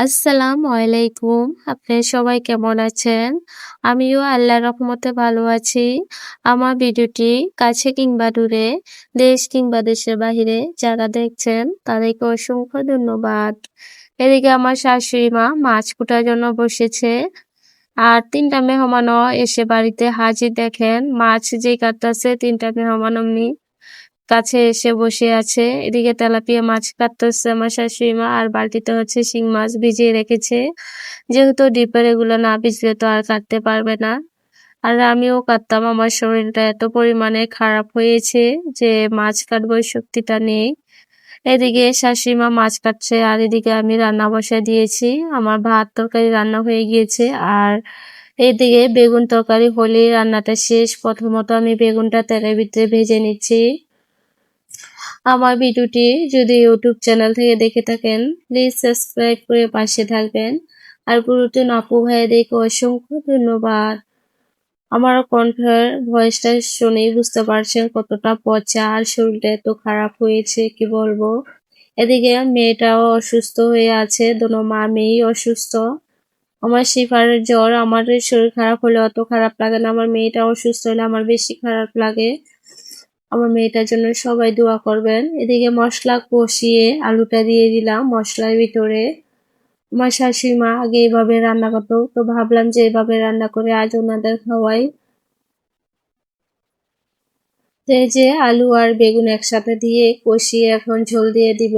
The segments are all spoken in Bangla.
আসসালামু আলাইকুম। আপনারা সবাই কেমন আছেন? আমিও আল্লাহর রহমতে ভালো আছি। আমার ভিডিওটি কাছে কিংবা দূরে, দেশ কিংবা দেশের বাহিরে যারা দেখছেন তাদেরকে অসংখ্য ধন্যবাদ। এদিকে আমার শাশুড়ি মা মাছ কুটার জন্য বসেছে। আর ৩ টা মেহমানও এসে বাড়িতে হাজির দেখেন। মাছ যেই কাটতাছে ৩ টা মেহমান অমনি কাছে এসে বসে আছে। এদিকে তেলাপিয়া মাছ কাটতেছে আমার শাশুড়ি মা, আর বালতিতে হচ্ছে শিং মাছ ভিজিয়ে রেখেছে। যেহেতু ডিপের এগুলো না ভিজলে তো আর কাটতে পারবে না। আর আমিও কাটতাম, আমার শরীরটা এত পরিমাণে খারাপ হয়েছে যে মাছ কাটবো ওই শক্তিটা নেই। এদিকে শাশুড়ি মা মাছ কাটছে আর এদিকে আমি রান্না বসায় দিয়েছি। আমার ভাত তরকারি রান্না হয়ে গিয়েছে। আর এদিকে বেগুন তরকারি হলেই রান্নাটা শেষ। প্রথমত আমি বেগুনটা তেলের ভিতরে ভেজে নিচ্ছি। আমার ভিডিওটি যদি ইউটিউব চ্যানেল থেকে দেখে থাকেন প্লিজ সাবস্ক্রাইব করে পাশে থাকবেন। আর পুরাতন আপু ভাইয়াদেরকে অসংখ্য ধন্যবাদ। আমার কণ্ঠের ভয়েসটা শুনেই বুঝতে পারছেন কতটা পচা আর শরীরটা এত খারাপ হয়েছে কি বলবো। এদিকে মেয়েটাও অসুস্থ হয়ে আছে, দোনো মা মেয়েই অসুস্থ। আমার শিফারের জ্বর, আমার শরীর খারাপ হলে অত খারাপ লাগে না, আমার মেয়েটা অসুস্থ হলে আমার বেশি খারাপ লাগে। আমার মেয়েটার জন্য সবাই দোয়া করবেন। এদিকে মশলা কষিয়ে আলুটা দিয়ে দিলাম মশলার ভিতরে। আমার শাশুড়ি মা আগে এভাবে রান্না করতো, তো ভাবলাম যে এভাবে রান্না করে আজ ওনাদের খাওয়াই। তো এই যে আলু আর বেগুন একসাথে দিয়ে কষিয়ে এখন ঝোল দিয়ে দিব।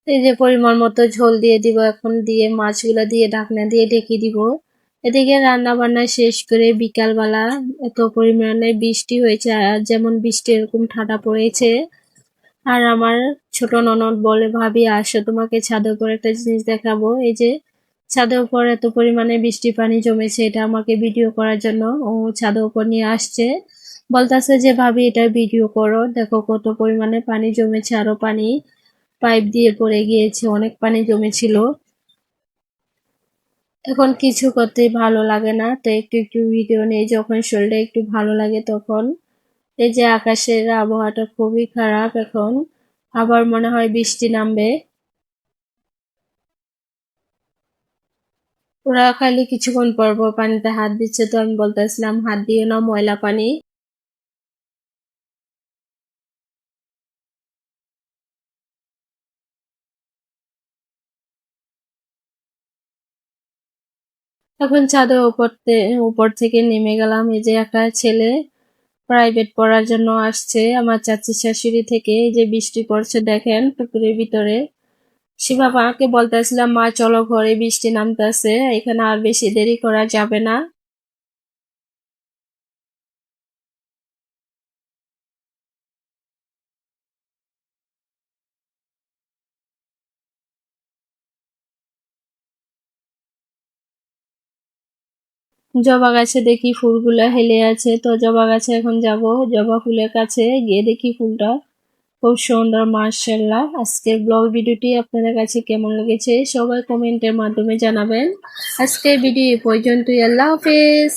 এই যে পরিমাণ মতো ঝোল দিয়ে দিব এখন, দিয়ে মাছগুলা দিয়ে ঢাকনা দিয়ে ঢেকে দিব। এদিকে রান্না বান্না শেষ করে বিকালবেলা এত পরিমাণে বৃষ্টি হয়েছে, আর যেমন বৃষ্টি এরকম ঠান্ডা পড়েছে। আর আমার ছোট ননদ বলে, ভাবি আসো তোমাকে ছাদের উপর একটা জিনিস দেখাবো। এই যে ছাদের উপর এত পরিমাণে বৃষ্টি পানি জমেছে, এটা আমাকে ভিডিও করার জন্য ও ছাদের উপর নিয়ে আসছে। বলতেছে যে ভাবি এটা ভিডিও করো, দেখো কত পরিমাণে পানি জমেছে, আরো পানি পাইপ দিয়ে পড়ে গিয়েছে, অনেক পানি জমেছিল। এখন কিছু করতেই ভালো লাগে না, তো একটু একটু ভিডিও নেই যখন শরীরটা একটু ভালো লাগে তখন। এই যে আকাশের আবহাওয়াটা খুবই খারাপ এখন, আবার মনে হয় বৃষ্টি নামবে। ওরা খালি কিছুক্ষণ পর পর পানিতে হাত দিচ্ছে, তো আমি বলতেছিলাম হাত দিয়ে না, ময়লা পানি। এখন ছাদের উপর থেকে নেমে গেলাম। এই যে একটা ছেলে প্রাইভেট পড়ার জন্য আসছে আমার চাচি শাশুড়ি থেকে। এই যে বৃষ্টি পড়ছে দেখেন পুকুরের ভিতরে। সে বাবাকে বলতেছিলাম মা চলো ঘরে, বৃষ্টি নামতেছে, এখানে আর বেশি দেরি করা যাবে না। জবা গাছে দেখি ফুলগুলা হেলে আছে, তো জবা গাছে এখন যাব। জবা ফুলের কাছে গিয়ে দেখি ফুলটা খুব সুন্দর, মার্শাল্লাহ। আজকের ব্লগ ভিডিওটি আপনাদের কাছে কেমন লেগেছে সবাই কমেন্টের মাধ্যমে জানাবেন। আজকের ভিডিও এই পর্যন্তই, আল্লাহ হাফেজ।